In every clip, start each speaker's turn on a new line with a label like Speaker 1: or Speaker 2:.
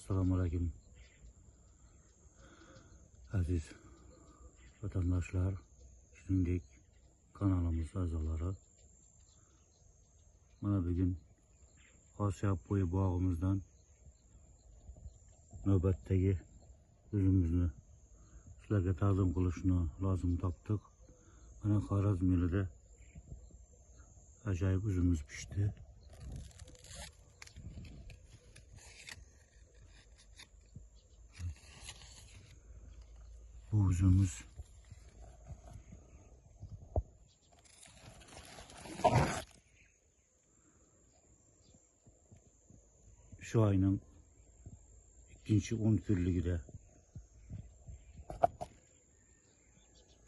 Speaker 1: Assalamualaikum aziz vatandaşlar, shuningdek kanalimiz a'zolari. Mana bugun Xosiyab bo'yi bog'imizdan navbatdagi uzumimizni sizlarga taqdim qilishni lozim topdik. Mana Xorazm yo'lida ajoyib uzumimiz pishdi. Bu uzumumuz şu ayının ikinci 10 günlüğüde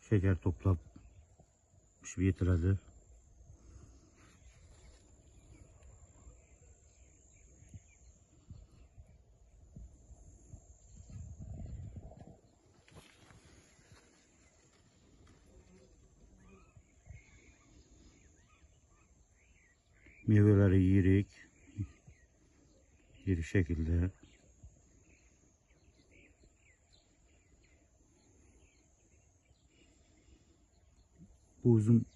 Speaker 1: şeker toplap pişip yetiradi. Meyveleri yirik şekilde. Bu uzun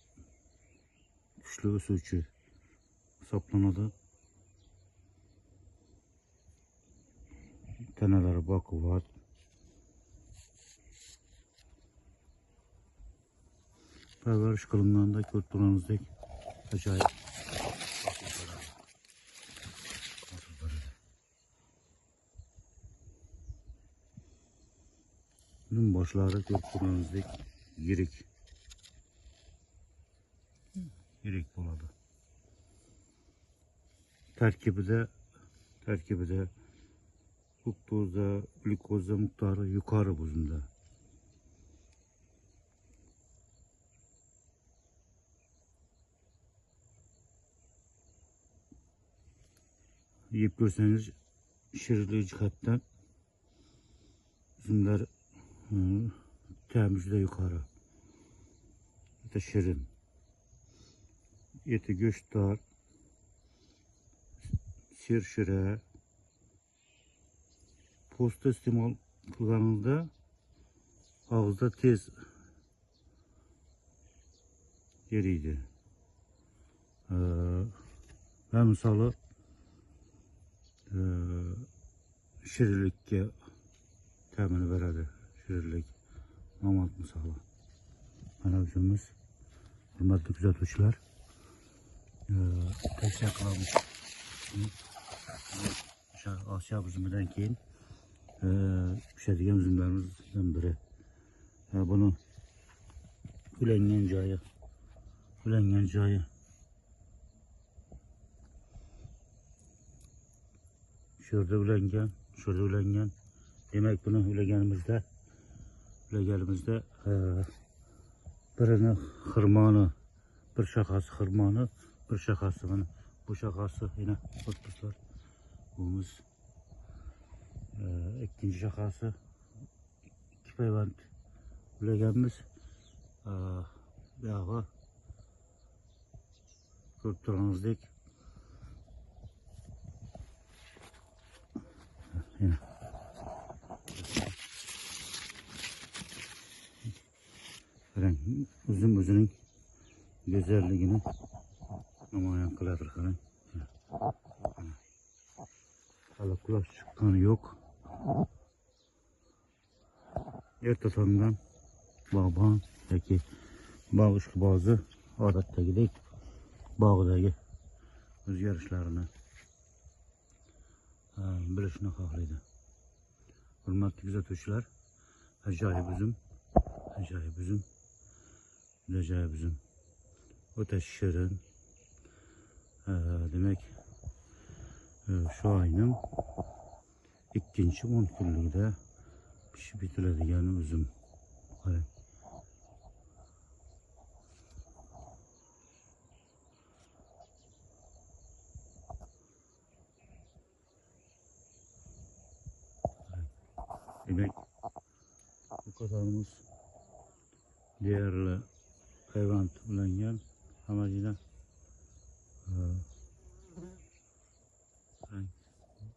Speaker 1: güçlü ösücü hesaplanadı. Taneleri bakıvat. Perveriş kılımlarında gördüğünüzdek acayip. Bunun başları gördüğünüzdek yirik boladı. Terkibide fruktozda, glukozda miktarı yukarı buzunda. Yiyip görseniz şirinliği cihetten üzümler temizde yukarı. İşte şirin. Eti göçtar, şirşire, posta istemal kılganında ağızda tez yeriydi. Ve misalı şirinlikке təmini verədi. Şirinlik, mamant misalı. Mana üzümümüz, hürmetli güzeltçiler, tavsiye kılamış. Xosiyab üzümünden keyin pişadigan üzümlerimizden biri. Bunu ülengen joyi. Şurada ülengen. Demek bunu ülegenimizde birini xırmanı, bir şakası xırmanı, bir şakası bunu. Bu şakası yine tutmuşlar. Bunumuz ikinci şakası iki peyvand ülegenimiz yağı kurtturanızdık. Yine. Uzun özünün güzelliğini namayan kıladır. Hala kulaç çıkanı yok. Yer tatandan bağban peki bağışık bazı adattaki bağdaki özgürlüklerini bilişini kahrıydı. Hürmetli güzeltçiler, acayip üzüm. Öte şirin. Demek şu ayının ikinci 10 günlüğüde pişip bitiriladigan üzüm. Demek bu kadarımız değerli hayvan ulangan amacına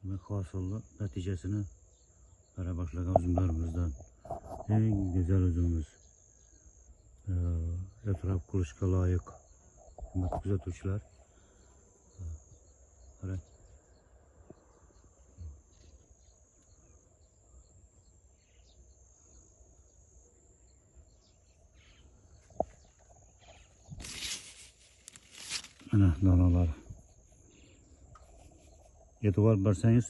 Speaker 1: Demek hosilni natijasini bera boshlagan uzumlarimizdan eng go'zal uzumimiz. E'tirof qilishga loyiq. Hurmatli kuzatuvchilar, qarang. Mana donalari. E'tibor bersangiz,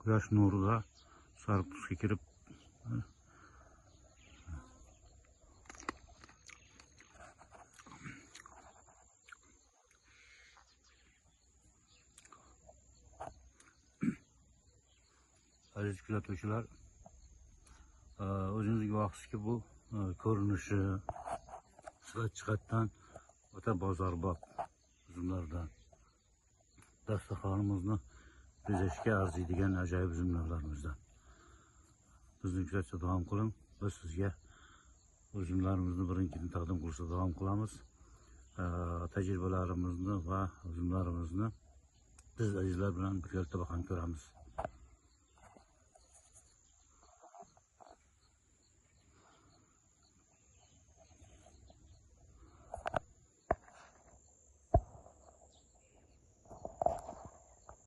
Speaker 1: quyosh nurida sariq tusga kirib aziz kuzatuvchilar, o'zingiz guvohsizki, bu ko'rinishi sifat jihatdan o'ta bozorbop uzumlardan. Dasturxonimizni bezashga arziydigan ajoyib uzumlarimizdan. Bizni kuzatishda davom qiling. Biz sizga uzumlarimizni birin-ketin taqdim qilishda davom qilamiz. Tajribalarimizni va uzumlarimizni biz azizlar bilan birgalikda baham ko'ramiz.